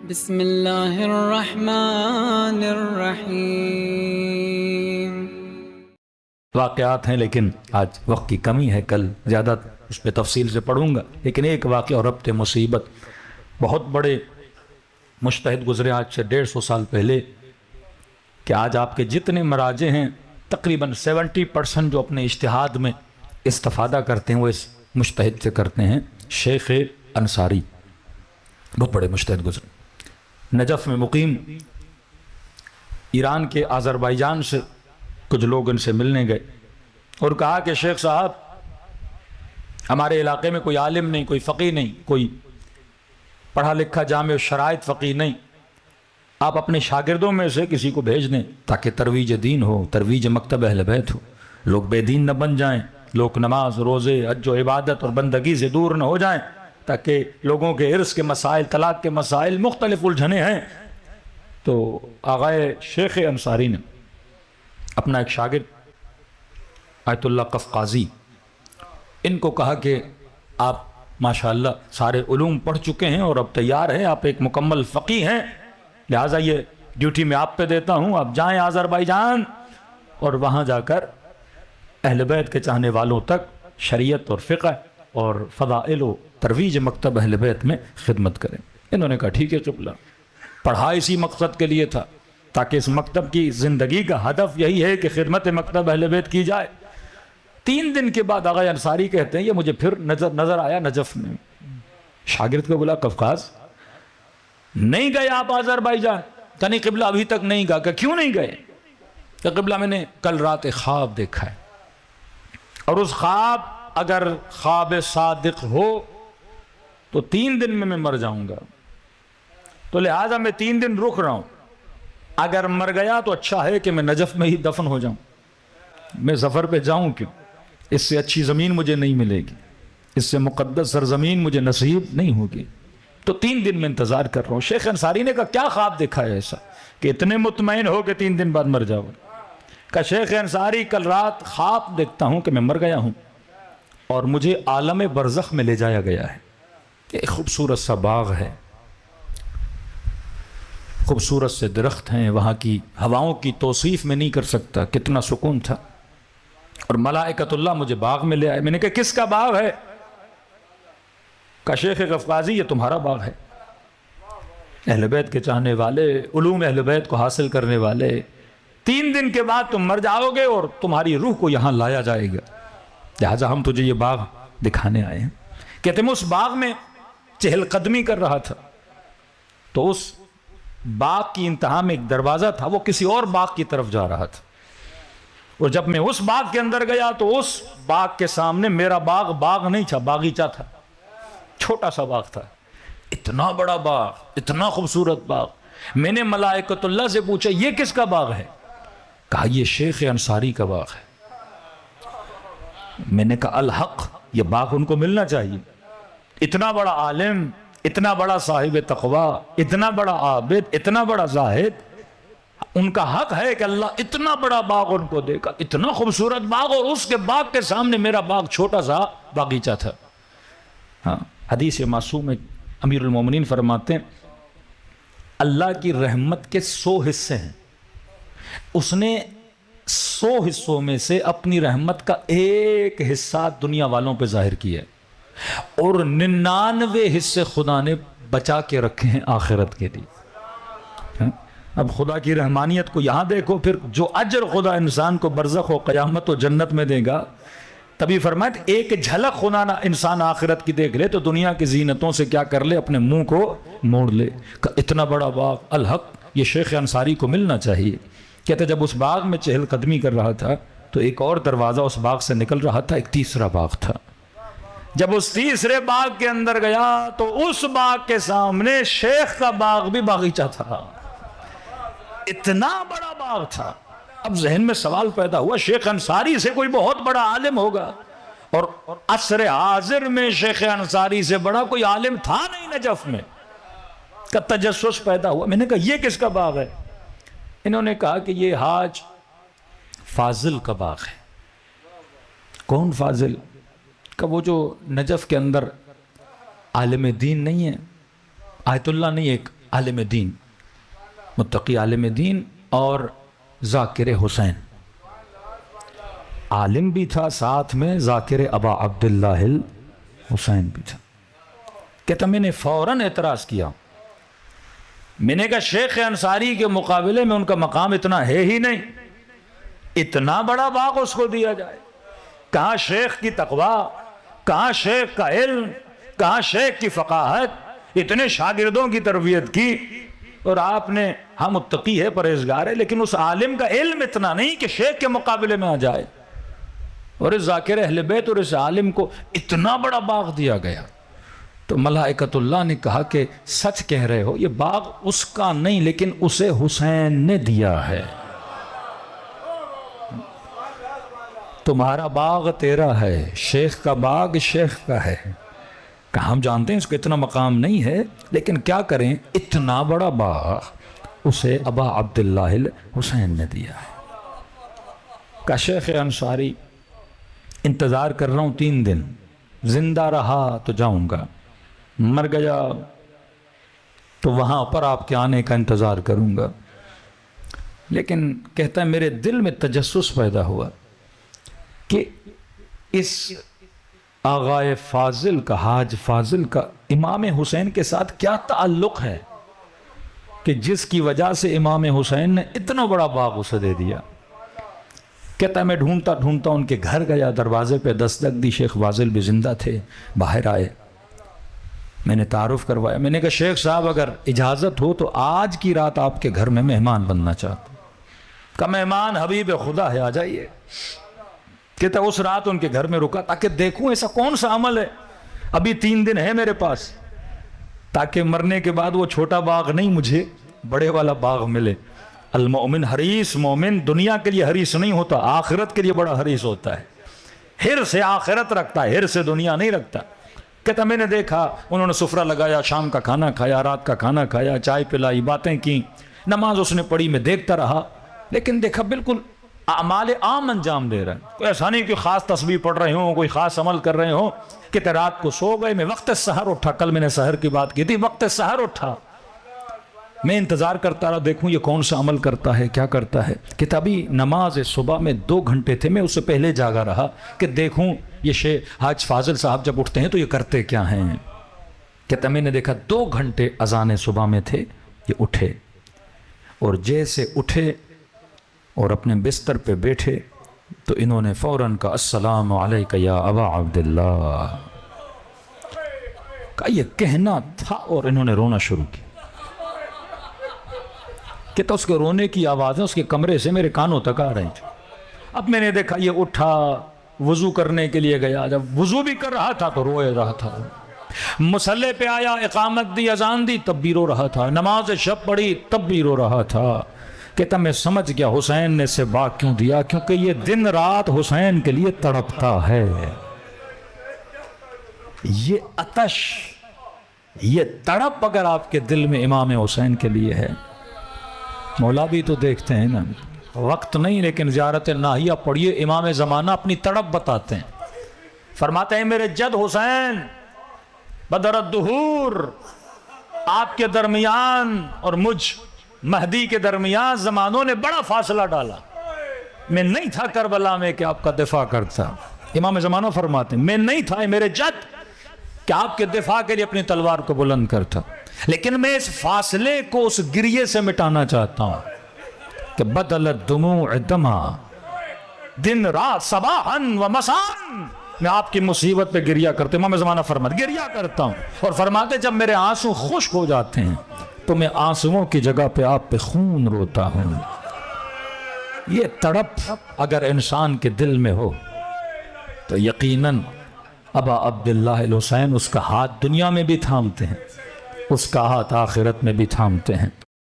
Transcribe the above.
بسم اللہ الرحمن الرحیم۔ واقعات ہیں لیکن آج وقت کی کمی ہے، کل زیادہ اس پہ تفصیل سے پڑھوں گا، لیکن ایک واقعہ اور ربط مصیبت۔ بہت بڑے مجتہد گزرے آج سے 150 سال پہلے کہ آج آپ کے جتنے مراجع ہیں تقریباً 70% جو اپنے اجتہاد میں استفادہ کرتے ہیں وہ اس مجتہد سے کرتے ہیں، شیخ انصاری۔ بہت بڑے مجتہد گزرے، نجف میں مقیم، ایران کے آذربائیجان سے کچھ لوگ ان سے ملنے گئے اور کہا کہ شیخ صاحب ہمارے علاقے میں کوئی عالم نہیں، کوئی فقیہ نہیں، کوئی پڑھا لکھا جامع شرائط فقیہ نہیں، آپ اپنے شاگردوں میں سے کسی کو بھیج دیں تاکہ ترویج دین ہو، ترویج مکتب اہل بیت ہو، لوگ بے دین نہ بن جائیں، لوگ نماز روزے حج و عبادت اور بندگی سے دور نہ ہو جائیں، تاکہ لوگوں کے ارث کے مسائل، طلاق کے مسائل مختلف الجھنے ہیں۔ تو آغائے شیخ انصاری نے اپنا ایک شاگرد آیت اللہ قفقازی، ان کو کہا کہ آپ ماشاءاللہ سارے علوم پڑھ چکے ہیں اور اب تیار ہیں، آپ ایک مکمل فقیہ ہیں، لہٰذا یہ ڈیوٹی میں آپ پہ دیتا ہوں، آپ جائیں آذربائیجان اور وہاں جا کر اہل بیت کے چاہنے والوں تک شریعت اور فقہ اور فضائل و ترویج مکتب اہل بیت میں خدمت کریں۔ انہوں نے کہا ٹھیک ہے قبلہ، پڑھا اسی مقصد کے لیے تھا تاکہ اس مکتب کی زندگی کا ہدف یہی ہے کہ خدمت مکتب اہل بیت کی جائے۔ 3 دن کے بعد آغا انصاری کہتے ہیں یہ مجھے پھر نظر آیا نجف میں۔ شاگرد کو بولا قفقاز نہیں گئے آپ آذربائیجان؟ کہ نہیں قبلہ ابھی تک نہیں گا۔ کہ کیوں نہیں گئے؟ کہ قبلہ میں نے کل رات ایک خواب دیکھا ہے اور اس خواب اگر خواب صادق ہو تو 3 دن میں مر جاؤں گا، تو لہٰذا میں 3 دن رک رہا ہوں، اگر مر گیا تو اچھا ہے کہ میں نجف میں ہی دفن ہو جاؤں، میں سفر پہ جاؤں کیوں، اس سے اچھی زمین مجھے نہیں ملے گی، اس سے مقدس سرزمین مجھے نصیب نہیں ہوگی، تو 3 دن میں انتظار کر رہا ہوں۔ شیخ انصاری نے کہا کیا خواب دیکھا ہے ایسا کہ اتنے مطمئن ہو کہ 3 دن بعد مر جاؤ؟ کہ شیخ انصاری کل رات خواب دیکھتا ہوں کہ میں مر گیا ہوں اور مجھے عالم برزخ میں لے جایا گیا ہے، ایک خوبصورت سا باغ ہے، خوبصورت سے درخت ہیں، وہاں کی ہواؤں کی توصیف میں نہیں کر سکتا، کتنا سکون تھا، اور ملائکۃ اللہ مجھے باغ میں لے آئے۔ میں نے کہا کس کا باغ ہے؟ کہا شیخ قفقازی یہ تمہارا باغ ہے، اہل بیت کے چاہنے والے، علوم اہل بیت کو حاصل کرنے والے، 3 دن کے بعد تم مر جاؤ گے اور تمہاری روح کو یہاں لایا جائے گا، لہٰذا ہم تجھے یہ باغ دکھانے آئے ہیں۔ کہتے میں اس باغ میں چہل قدمی کر رہا تھا تو اس باغ کی انتہا میں ایک دروازہ تھا، وہ کسی اور باغ کی طرف جا رہا تھا، اور جب میں اس باغ کے اندر گیا تو اس باغ کے سامنے میرا باغ نہیں تھا، باغیچہ تھا، چھوٹا سا باغ تھا، اتنا بڑا باغ، اتنا خوبصورت باغ۔ میں نے ملائکۃ اللہ سے پوچھا یہ کس کا باغ ہے؟ کہا یہ شیخ انصاری کا باغ ہے۔ میں نے کہا الحق، یہ باغ ان کو ملنا چاہیے، اتنا بڑا عالم، اتنا بڑا صاحب تقوی، اتنا بڑا عابد، اتنا بڑا زاہد، ان کا حق ہے کہ اللہ اتنا بڑا باغ ان کو دے گا، اتنا خوبصورت باغ، اور اس کے باغ کے سامنے میرا باغ چھوٹا سا باغیچہ تھا۔ ہاں، حدیث معصوم میں امیر المومنین فرماتے ہیں اللہ کی رحمت کے 100 حصے ہیں، اس نے 100 حصوں میں سے اپنی رحمت کا 1 حصہ دنیا والوں پہ ظاہر کیا ہے، اور 99 حصے خدا نے بچا کے رکھے ہیں آخرت کے لیے۔ اب خدا کی رحمانیت کو یہاں دیکھو، پھر جو اجر خدا انسان کو برزخ و قیامت و جنت میں دے گا، تبھی فرمایا ایک جھلک خدا نہ انسان آخرت کی دیکھ لے تو دنیا کی زینتوں سے کیا کر لے، اپنے منہ کو موڑ لے۔ کہ اتنا بڑا باغ، الحق یہ شیخ انصاری کو ملنا چاہیے۔ کہتے جب اس باغ میں چہل قدمی کر رہا تھا تو ایک اور دروازہ اس باغ سے نکل رہا تھا، ایک تیسرا باغ تھا۔ جب اس تیسرے باغ کے اندر گیا تو اس باغ کے سامنے شیخ کا باغ بھی باغیچہ تھا، اتنا بڑا باغ تھا۔ اب ذہن میں سوال پیدا ہوا شیخ انصاری سے کوئی بہت بڑا عالم ہوگا، اور عصر حاضر میں شیخ انصاری سے بڑا کوئی عالم تھا نہیں نجف میں، کا تجسس پیدا ہوا۔ میں نے کہا یہ کس کا باغ ہے؟ انہوں نے کہا کہ یہ حاج فاضل کا باغ ہے۔ کون فاضل؟ کہ وہ جو نجف کے اندر عالم دین نہیں ہے، آیت اللہ نہیں، ایک عالم دین، متقی عالم دین اور ذاکر حسین، عالم بھی تھا ساتھ میں ذاکر ابا عبداللہ الحسین بھی تھا۔ کہتا میں نے فوراً اعتراض کیا، میں نے کہا شیخ انصاری کے مقابلے میں ان کا مقام اتنا ہے ہی نہیں، اتنا بڑا باغ اس کو دیا جائے؟ کہاں شیخ کی تقوی، کہاں شیخ کا علم، کہاں شیخ کی فقاہت، اتنے شاگردوں کی تربیت کی، اور آپ نے ہم متقی ہے پرہیزگار ہے لیکن اس عالم کا علم اتنا نہیں کہ شیخ کے مقابلے میں آ جائے، اور اس ذاکر اہل بیت اور اس عالم کو اتنا بڑا باغ دیا گیا۔ تو ملائکۃ اللہ نے کہا کہ سچ کہہ رہے ہو، یہ باغ اس کا نہیں لیکن اسے حسین نے دیا ہے، تمہارا باغ تیرا ہے، شیخ کا باغ شیخ کا ہے۔ کہ ہم جانتے ہیں اس کو اتنا مقام نہیں ہے لیکن کیا کریں، اتنا بڑا باغ اسے ابا عبداللہ الحسین نے دیا ہے۔ کہ شیخ انصاری انتظار کر رہا ہوں 3 دن، زندہ رہا تو جاؤں گا، مر گیا تو وہاں پر آپ کے آنے کا انتظار کروں گا۔ لیکن کہتا ہے میرے دل میں تجسس پیدا ہوا کہ اس آغائے فاضل کا، حاج فاضل کا امام حسین کے ساتھ کیا تعلق ہے کہ جس کی وجہ سے امام حسین نے اتنا بڑا باغ اسے دے دیا۔ کہتا ہے میں ڈھونڈتا ڈھونڈتا ان کے گھر گیا، دروازے پہ دستک دی، شیخ فاضل بھی زندہ تھے، باہر آئے، میں نے تعارف کروایا، میں نے کہا شیخ صاحب اگر اجازت ہو تو آج کی رات آپ کے گھر میں مہمان بننا چاہتا ہوں۔ کہا مہمان حبیب خدا ہے، آ جائیے۔ کہتا اس رات ان کے گھر میں رکا تاکہ دیکھوں ایسا کون سا عمل ہے، ابھی 3 دن ہے میرے پاس، تاکہ مرنے کے بعد وہ چھوٹا باغ نہیں مجھے بڑے والا باغ ملے۔ المؤمن حریص، مومن دنیا کے لیے حریص نہیں ہوتا، آخرت کے لیے بڑا حریص ہوتا ہے، حرص سے آخرت رکھتا ہے، حرص سے دنیا نہیں رکھتا۔ کہتا میں نے دیکھا انہوں نے سفرہ لگایا، شام کا کھانا کھایا، رات کا کھانا کھایا، چائے پلائی، باتیں کی، نماز اس نے پڑھی، میں دیکھتا رہا، لیکن دیکھا بالکل اعمال عام انجام دے رہا ہے، کوئی ایسا نہیں کہ خاص تسبیح پڑھ رہے ہوں، کوئی خاص عمل کر رہے ہوں۔ کہ رات کو سو گئے، میں وقت سحر اٹھا، کل میں نے سحر کی بات کی تھی، وقت سحر اٹھا، میں انتظار کرتا رہا دیکھوں یہ کون سا عمل کرتا ہے، کیا کرتا ہے۔ کہ تبھی نماز صبح میں 2 گھنٹے تھے، میں اس سے پہلے جاگا رہا کہ دیکھوں یہ شیخ حاج فاضل صاحب جب اٹھتے ہیں تو یہ کرتے کیا ہیں۔ کہتا میں نے دیکھا 2 گھنٹے اذان صبح میں تھے، یہ اٹھے، اور جیسے اٹھے اور اپنے بستر پہ بیٹھے تو انہوں نے فوراً کہا السلام علیکہ یا ابا عبداللہ۔ کہا یہ کہنا تھا اور انہوں نے رونا شروع کیا۔ کہتا اس کے رونے کی آوازیں اس کے کمرے سے میرے کانوں تک آ رہی تھی۔ اب میں نے دیکھا یہ اٹھا، وضو کرنے کے لیے گیا، جب وضو بھی کر رہا تھا تو روئے رہا تھا، مصلی پہ آیا، اقامت دی، اذان دی، تب بھی رو رہا تھا، نماز شب پڑھی تب بھی رو رہا تھا۔ کہتا میں سمجھ گیا حسین نے اسے باغ کیوں دیا، کیونکہ یہ دن رات حسین کے لیے تڑپتا ہے، یہ آتش، یہ تڑپ اگر آپ کے دل میں امام حسین کے لیے ہے۔ مولا بھی تو دیکھتے ہیں نا، وقت نہیں لیکن زیارت ناہیہ پڑھیے، امام زمانہ اپنی تڑپ بتاتے ہیں، فرماتے ہیں میرے جد حسین بدر الدہور، آپ کے درمیان اور مجھ مہدی کے درمیان زمانوں نے بڑا فاصلہ ڈالا، میں نہیں تھا کربلا میں کہ آپ کا دفاع کرتا۔ امام زمانہ فرماتے ہیں میں نہیں تھا میرے جد کہ آپ کے دفاع کے لیے اپنی تلوار کو بلند کرتا، لیکن میں اس فاصلے کو اس گریے سے مٹانا چاہتا ہوں کہ بدل الدموع دما، دن رات صباحاً و مساءً میں آپ کی مصیبت پہ گریا کرتے، امام زمانہ فرماتے گریا کرتا ہوں، اور فرماتے جب میرے آنسو خشک ہو جاتے ہیں تو میں آنسوؤں کی جگہ پہ آپ پہ خون روتا ہوں۔ یہ تڑپ اگر انسان کے دل میں ہو تو یقیناً ابا عبداللہ الحسین اس کا ہاتھ دنیا میں بھی تھامتے ہیں، اس کا ہاتھ آخرت میں بھی تھامتے ہیں۔